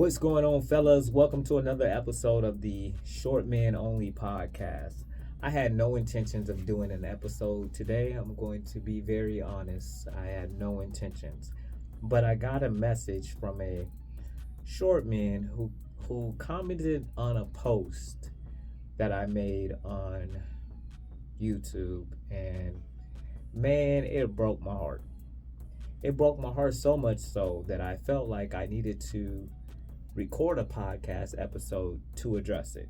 What's going on, fellas? Welcome to another episode of the Short Men Only podcast. I had no intentions of doing an episode today. I'm going to be very honest. I had no intentions. But I got a message from a short man who commented on a post that I made on YouTube, and man, it broke my heart. It broke my heart so much so that I felt like I needed to record a podcast episode to address it.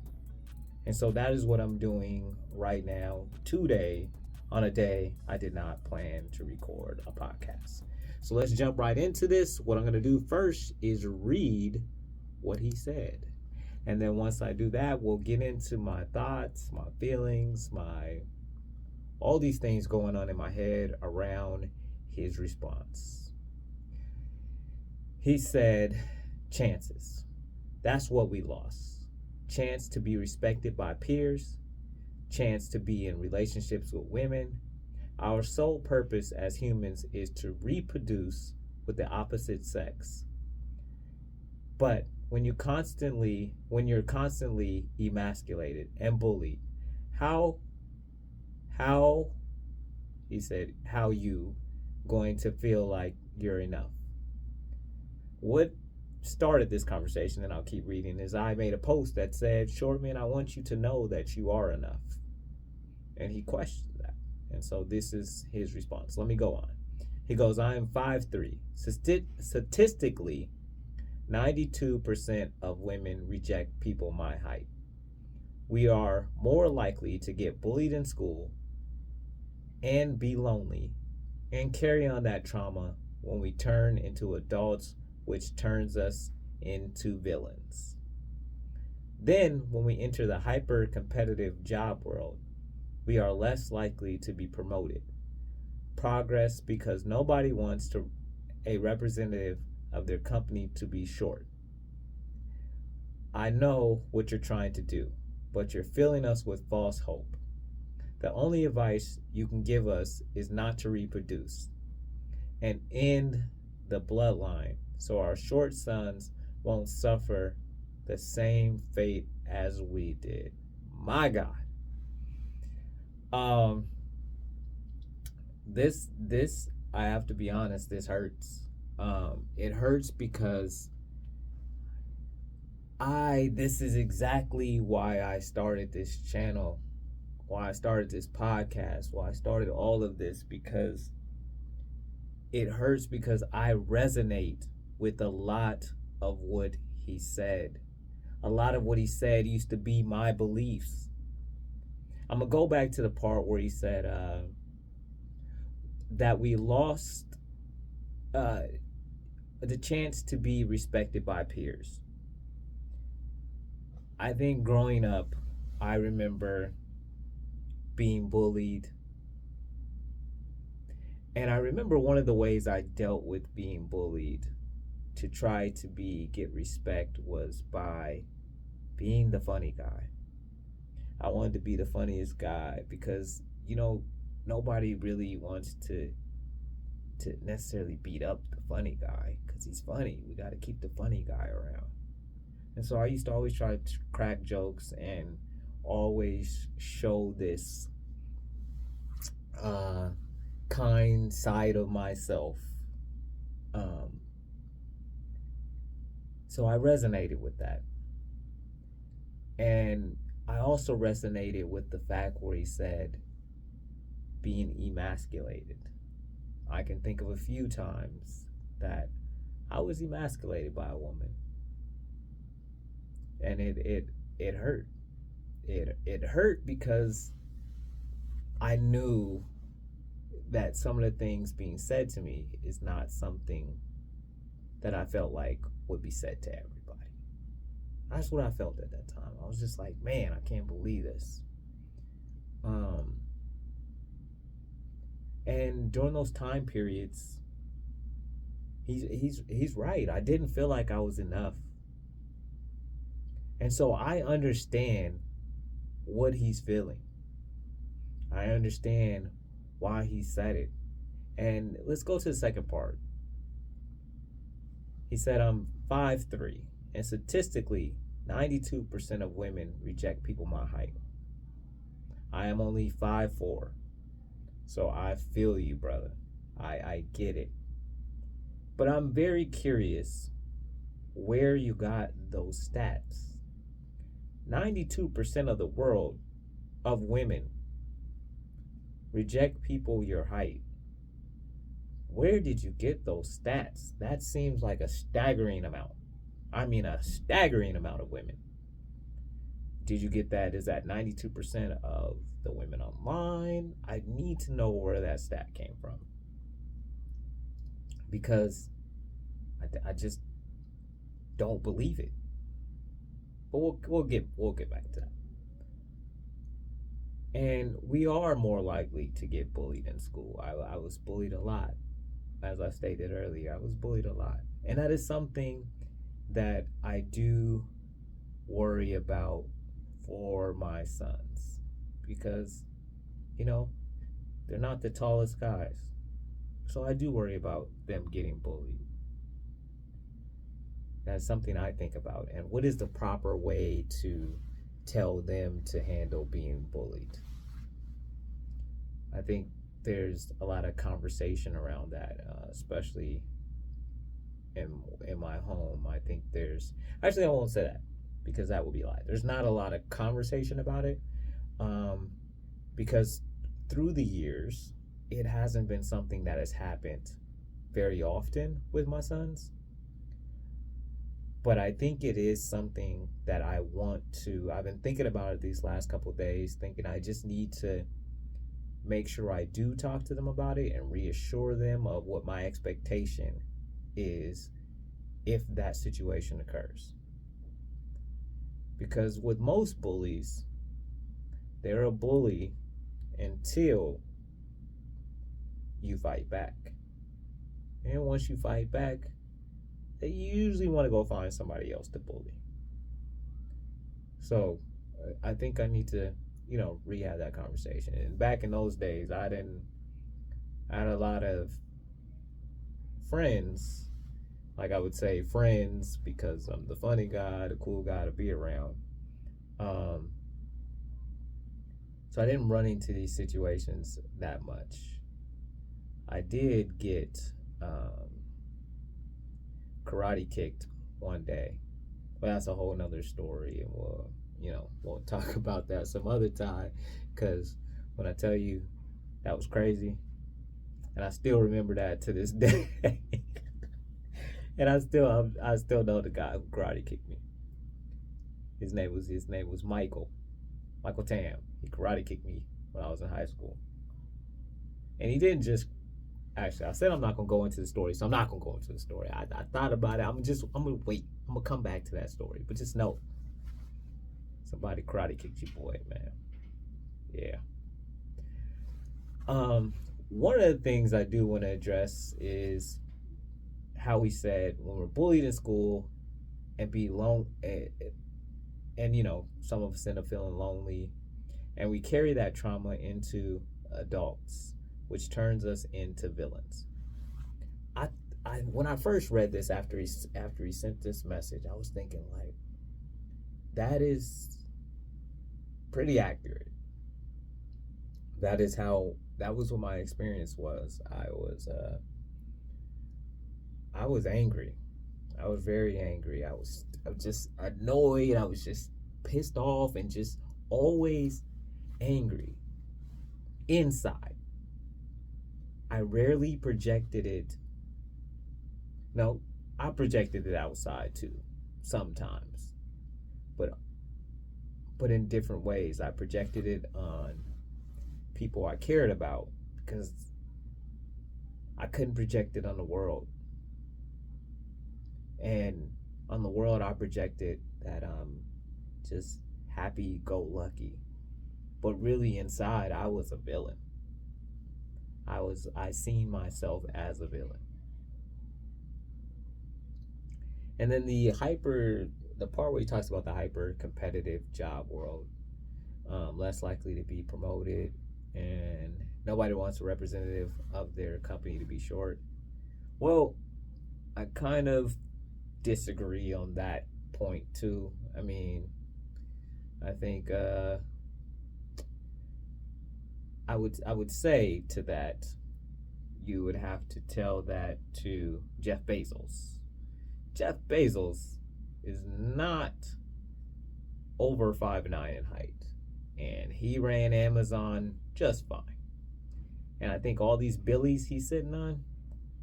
And so that is what I'm doing right now, today, on a day I did not plan to record a podcast. So let's jump right into this. What I'm going to do first is read what he said. And then once I do that, we'll get into my thoughts, my feelings, all these things going on in my head around his response. He said, chances. That's what we lost. Chance to be respected by peers, chance to be in relationships with women. Our sole purpose as humans is to reproduce with the opposite sex. But when you're constantly emasculated and bullied, how he said, how you going to feel like you're enough? What started this conversation, and I'll keep reading, is I made a post that said, short man, I want you to know that you are enough. And he questioned that. And so this is his response. Let me go on. He goes, I am 5'3". Statistically, 92% of women reject people my height. We are more likely to get bullied in school and be lonely and carry on that trauma when we turn into adults, which turns us into villains. Then, when we enter the hyper-competitive job world, we are less likely to be promoted. Progress because nobody wants a representative of their company to be short. I know what you're trying to do, but you're filling us with false hope. The only advice you can give us is not to reproduce and end the bloodline so our short sons won't suffer the same fate as we did. My God. This I have to be honest, this hurts. It hurts because this is exactly why I started this channel, why I started this podcast, why I started all of this, because it hurts because I resonate with a lot of what he said. A lot of what he said used to be my beliefs. I'm going to go back to the part where he said that we lost the chance to be respected by peers. I think growing up, I remember being bullied. And I remember one of the ways I dealt with being bullied to try to get respect was by being the funny guy. I wanted to be the funniest guy because, nobody really wants to necessarily beat up the funny guy because he's funny. We got to keep the funny guy around. And so I used to always try to crack jokes and always show this kind side of myself. So I resonated with that. And I also resonated with the fact where he said being emasculated. I can think of a few times that I was emasculated by a woman. And it hurt. It hurt because I knew that some of the things being said to me is not something that I felt like would be said to everybody. That's what I felt at that time. I was just like, man, I can't believe this. And during those time periods, he's right. I didn't feel like I was enough. And so I understand what he's feeling. I understand why he said it. And let's go to the second part. He said, I'm 5'3". And statistically, 92% of women reject people my height. I am only 5'4", so I feel you, brother. I get it. But I'm very curious where you got those stats. 92% of the world of women reject people your height. Where did you get those stats? That seems like a staggering amount. I mean, a staggering amount of women. Did you get that? Is that 92% of the women online? I need to know where that stat came from. Because I just don't believe it. But we'll get back to that. And we are more likely to get bullied in school. I was bullied a lot. As I stated earlier, I was bullied a lot. And that is something that I do worry about for my sons. Because, they're not the tallest guys. So I do worry about them getting bullied. That's something I think about. And what is the proper way to tell them to handle being bullied? I think there's a lot of conversation around that, especially in my home. I think I won't say that because that would be a lie. There's not a lot of conversation about it, because through the years, it hasn't been something that has happened very often with my sons. But I think it is something that I've been thinking about it these last couple of days, thinking I just need to make sure I do talk to them about it and reassure them of what my expectation is if that situation occurs. Because with most bullies, they're a bully until you fight back. And once you fight back, they usually want to go find somebody else to bully. So I think I need to, rehab that conversation. And back in those days, I had a lot of friends, like I would say friends because I'm the funny guy, the cool guy to be around. So I didn't run into these situations that much. I did get karate kicked one day, but that's a whole nother story, and we'll talk about that some other time, because when I tell you that was crazy, and I still remember that to this day. And I still know the guy who karate kicked me. His name was Michael Tam. He karate kicked me when I was in high school, and he didn't just. Actually, I said I'm not gonna go into the story, so I'm not gonna go into the story. I thought about it. I'm gonna wait. I'm gonna come back to that story, but just know, somebody karate kicked you, boy, man. Yeah. One of the things I do want to address is how we said when we're bullied in school and be alone, and some of us end up feeling lonely, and we carry that trauma into adults, which turns us into villains. When I first read this after he sent this message, I was thinking like, that is pretty accurate. That was what my experience was. I was angry. I was very angry. I was just annoyed. I was just pissed off and just always angry inside. I rarely projected it. No, I projected it outside too, sometimes. But in different ways. I projected it on people I cared about because I couldn't project it on the world. And on the world, I projected that I'm just happy-go-lucky. But really inside, I was a villain. I seen myself as a villain. And then the part where he talks about the hyper competitive job world, less likely to be promoted, and nobody wants a representative of their company to be short. Well, I kind of disagree on that point too. I mean, I think I would say to that, you would have to tell that to Jeff Bezos. Jeff Bezos is not over 5'9" in height, and he ran Amazon just fine. And I think all these Billies he's sitting on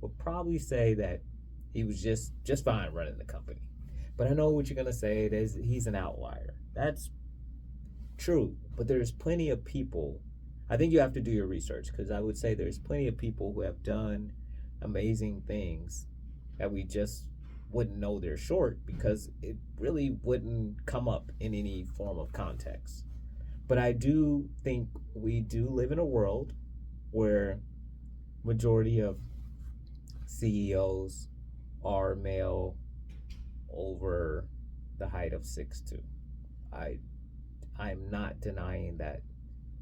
will probably say that he was just fine running the company. But I know what you're gonna say. He's an outlier. That's true, but there's plenty of people. I think you have to do your research, because I would say there's plenty of people who have done amazing things that we just wouldn't know they're short, because it really wouldn't come up in any form of context. But I do think we do live in a world where majority of CEOs are male over the height of 6'2". I'm not denying that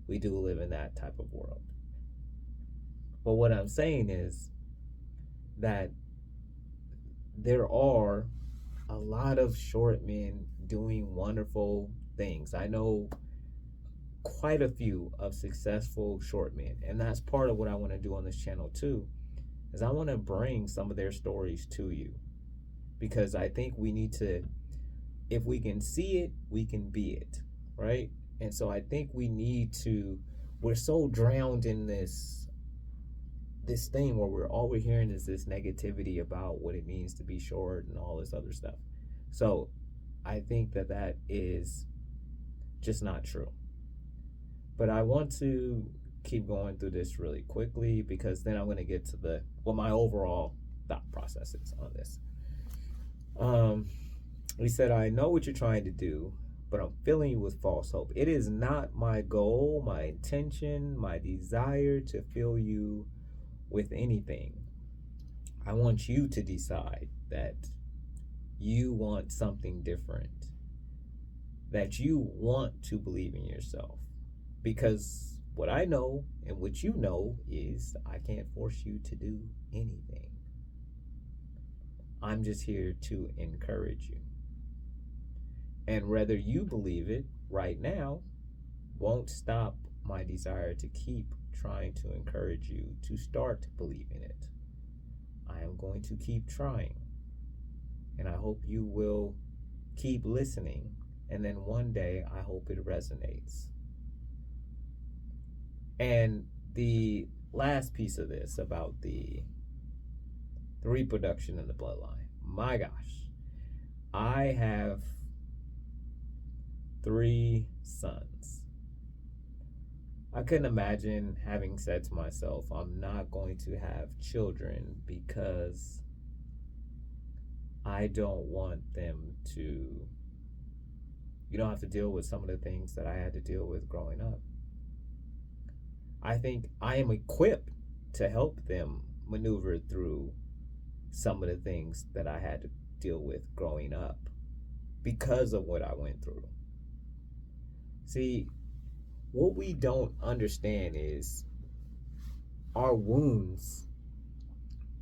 we do live in that type of world. But what I'm saying is that there are a lot of short men doing wonderful things. I know quite a few of successful short men, and that's part of what I want to do on this channel too, is I want to bring some of their stories to you, because I think we need to, if we can see it, we can be it, right? And so I think we need to, we're so drowned in this thing where all we're hearing is this negativity about what it means to be short and all this other stuff. So I think that is just not true. But I want to keep going through this really quickly, because then I'm going to get to what my overall thought process is on this. He said, I know what you're trying to do, but I'm filling you with false hope. It is not my goal, my intention, my desire to fill you with anything. I want you to decide that you want something different, that you want to believe in yourself. Because what I know and what you know is I can't force you to do anything. I'm just here to encourage you. And whether you believe it right now won't stop my desire to keep trying to encourage you to start believing it. I am going to keep trying. And I hope you will keep listening. And then one day, I hope it resonates. And the last piece of this about the reproduction in the bloodline. My gosh. I have 3 sons. I couldn't imagine having said to myself, I'm not going to have children because I don't want them to, have to deal with some of the things that I had to deal with growing up. I think I am equipped to help them maneuver through some of the things that I had to deal with growing up because of what I went through. See, what we don't understand is our wounds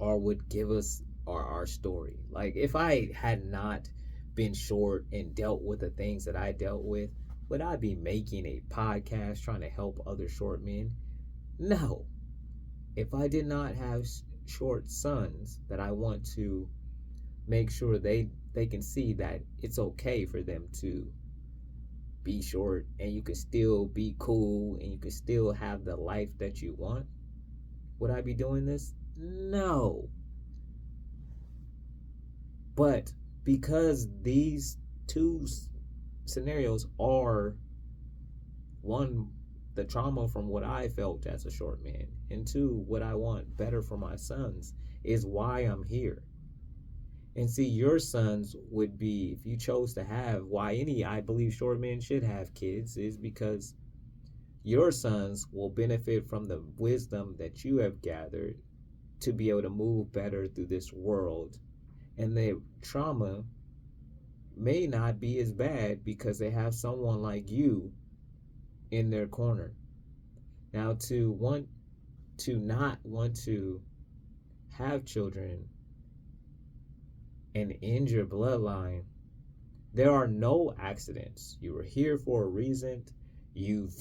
are what give us our story. Like, if I had not been short and dealt with the things that I dealt with, would I be making a podcast trying to help other short men? No. If I did not have short sons that I want to make sure they can see that it's okay for them to be short and you can still be cool and you can still have the life that you want, would I be doing this? No. But because these 2 scenarios are, one, the trauma from what I felt as a short man, and 2, what I want better for my sons, is why I'm here. And see, your sons would be, if you chose to have, why I believe short men should have kids, is because your sons will benefit from the wisdom that you have gathered to be able to move better through this world. And their trauma may not be as bad because they have someone like you in their corner. Now, to not want to have children and end your bloodline There are no accidents. You were here for a reason. You've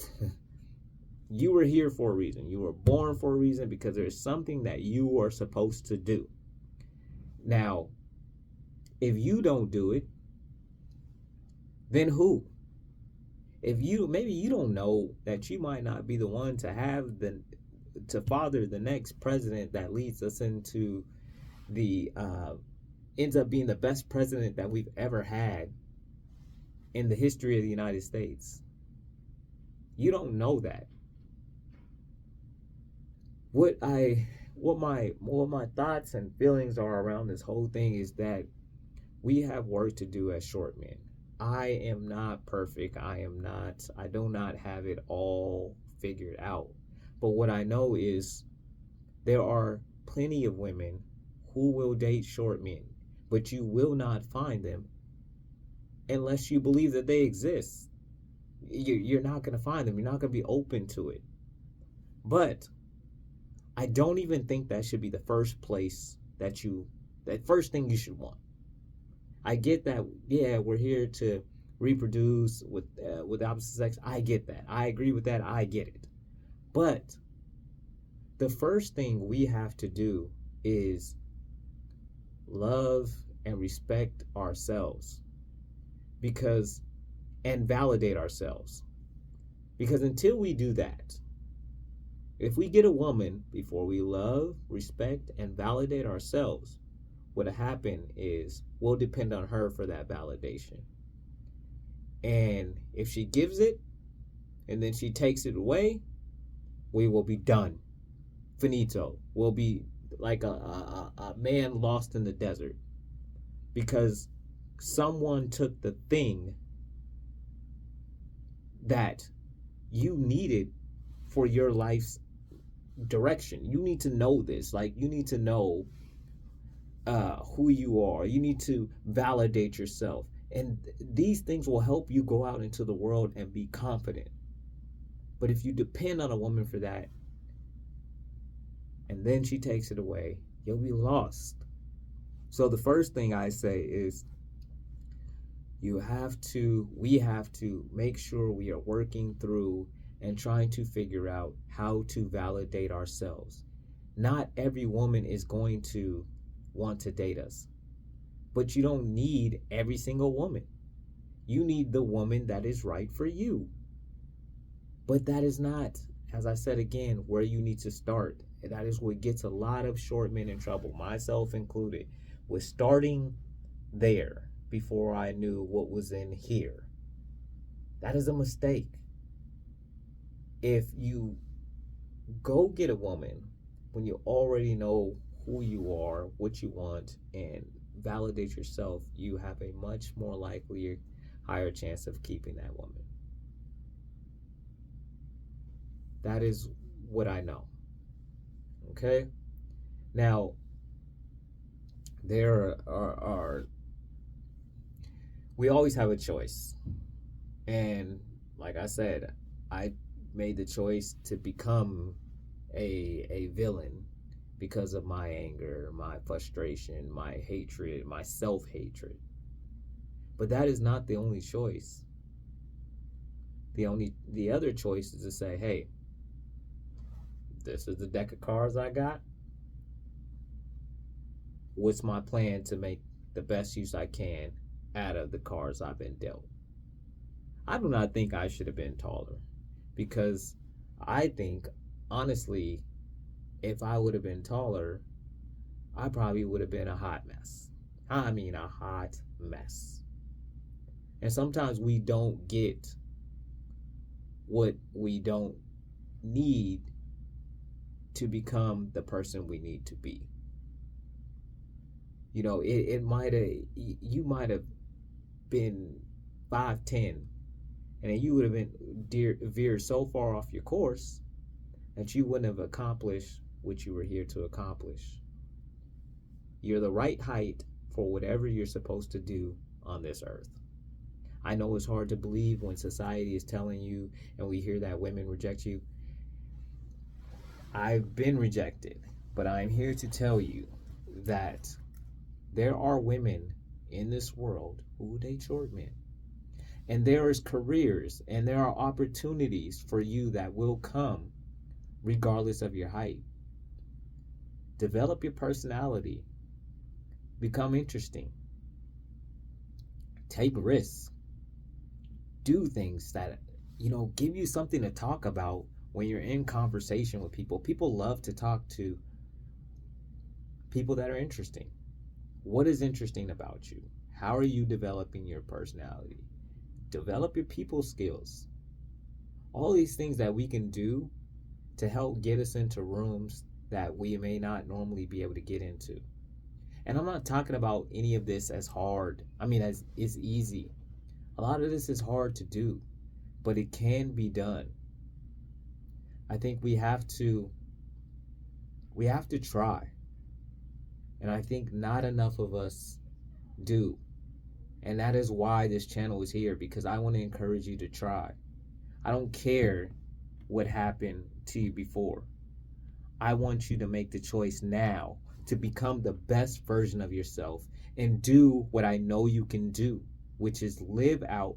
you were here for a reason. You were born for a reason because there's something that you are supposed to do. Now, if you don't do it, then who? If you maybe you don't know that you might not be the one to father the next president that leads us into the ends up being the best president that we've ever had in the history of the United States. You don't know that. What my thoughts and feelings are around this whole thing is that we have work to do as short men. I am not perfect. I do not have it all figured out. But what I know is there are plenty of women who will date short men, but you will not find them unless you believe that they exist. You're not going to find them. You're not going to be open to it. But I don't even think that should be the first place that first thing you should want. I get that, yeah, we're here to reproduce with opposite sex. I get that. I agree with that. I get it. But the first thing we have to do is love and respect ourselves and validate ourselves. Because until we do that, if we get a woman before we love, respect, and validate ourselves, what'll happen is we'll depend on her for that validation. And if she gives it and then she takes it away, we will be done. Finito. We'll be like a man lost in the desert because someone took the thing that you needed for your life's direction. You need to know this. Like, you need to know who you are. You need to validate yourself. And these things will help you go out into the world and be confident. But if you depend on a woman for that, and then she takes it away, you'll be lost. So the first thing I say is we have to make sure we are working through and trying to figure out how to validate ourselves. Not every woman is going to want to date us, but you don't need every single woman. You need the woman that is right for you. But that is not, as I said again, where you need to start. And that is what gets a lot of short men in trouble, myself included, was starting there before I knew what was in here. That is a mistake. If you go get a woman when you already know who you are, what you want, and validate yourself, you have a much more likely, higher chance of keeping that woman. That is what I know. Okay? Now, there are we always have a choice. And like I said, I made the choice to become a villain because of my anger, my frustration, my hatred, my self-hatred. But that is not the only choice. The other choice is to say, hey, this is the deck of cards I got. What's my plan to make the best use I can out of the cards I've been dealt? I do not think I should have been taller, because I think, honestly, if I would have been taller, I probably would have been a hot mess. I mean, a hot mess. And sometimes we don't get what we don't need to become the person we need to be. You know, you might have been 5'10", and then you would have been veered so far off your course that you wouldn't have accomplished what you were here to accomplish. You're the right height for whatever you're supposed to do on this earth. I know it's hard to believe when society is telling you, and we hear that women reject you. I've been rejected, but I'm here to tell you that there are women in this world who will date short men. And there is careers and there are opportunities for you that will come regardless of your height. Develop your personality. Become interesting. Take risks. Do things that, give you something to talk about when you're in conversation with people. People love to talk to people that are interesting. What is interesting about you? How are you developing your personality? Develop your people skills. All these things that we can do to help get us into rooms that we may not normally be able to get into. And I'm not talking about any of this as hard. As it's easy. A lot of this is hard to do, but it can be done. I think we have to try. And I think not enough of us do. And that is why this channel is here, because I want to encourage you to try. I don't care what happened to you before. I want you to make the choice now to become the best version of yourself and do what I know you can do, which is live out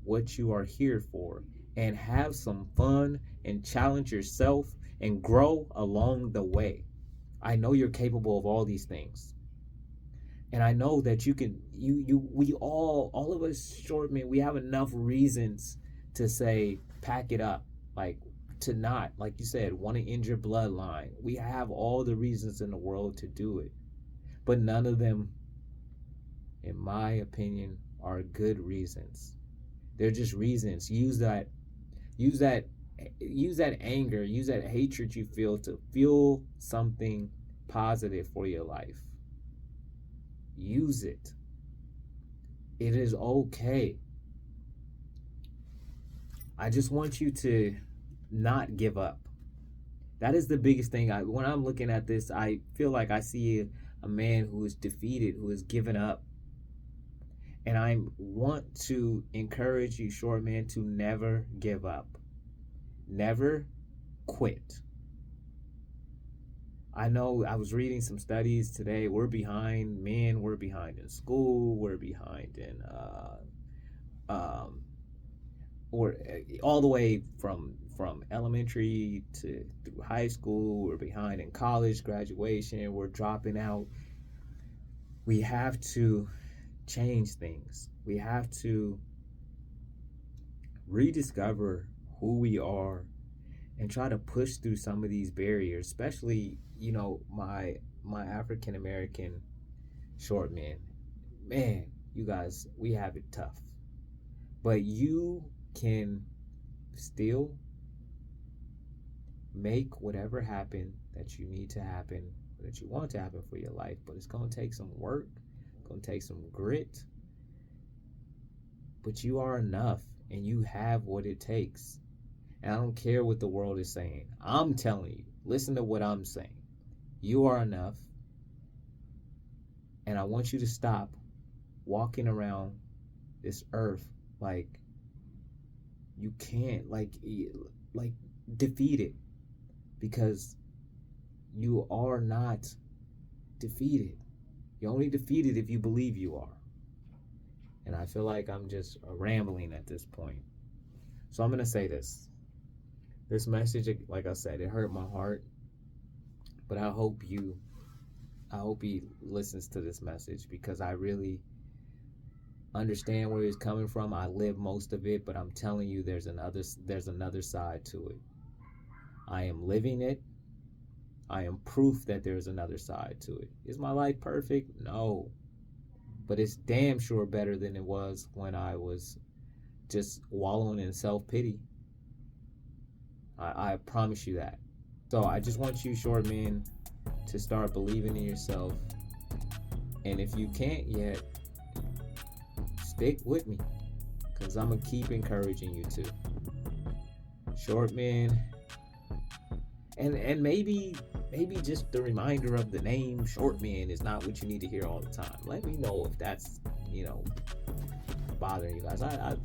what you are here for, and have some fun and challenge yourself and grow along the way. I know you're capable of all these things. And I know that we all of us short men, we have enough reasons to say, pack it up. Like, to not, like you said, want to end your bloodline. We have all the reasons in the world to do it. But none of them, in my opinion, are good reasons. They're just reasons. Use that anger, use that hatred you feel to fuel something positive for your life. Use it. It is okay. I just want you to not give up. That is the biggest thing. When I'm looking at this, I feel like I see a man who is defeated, who has given up. And I want to encourage you, short man, to never give up. Never quit. I know I was reading some studies today. We're behind men. We're behind in school. We're behind in or all the way from elementary to through high school. We're behind in college graduation. We're dropping out. We have to change things. We have to rediscover who we are and try to push through some of these barriers, especially, my African American short men. Man, you guys, we have it tough. But you can still make whatever happen that you need to happen, that you want to happen for your life. But it's going to take some work. It's going to take some grit. But you are enough, and you have what it takes. And I don't care what the world is saying. I'm telling you, listen to what I'm saying. You are enough. And I want you to stop walking around this earth like you can't, like defeat it. Because you are not defeated. You're only defeated if you believe you are. And I feel like I'm just rambling at this point. So I'm going to say this. This message, like I said, it hurt my heart. But I hope he listens to this message, because I really understand where he's coming from. I live most of it, but I'm telling you, there's another side to it. I am living it. I am proof that there's another side to it. Is my life perfect? No. But it's damn sure better than it was when I was just wallowing in self-pity. I promise you that. So I just want you, short men, to start believing in yourself. And if you can't yet, stick with me, because I'm going to keep encouraging you to. Short men. And maybe just the reminder of the name short men is not what you need to hear all the time. Let me know if that's, bothering you guys. I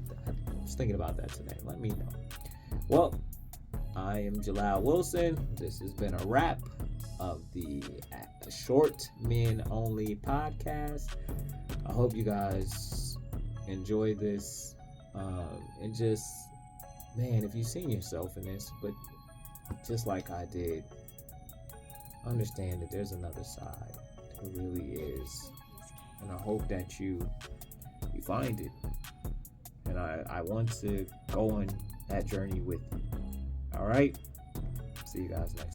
was thinking about that today. Let me know. Well, I am Jalal Wilson. This has been a wrap of the Short Men Only podcast. I hope you guys enjoy this. And just, man, if you've seen yourself in this, but just like I did, understand that there's another side. There really is. And I hope that you find it. And I want to go on that journey with you. All right? See you guys next time.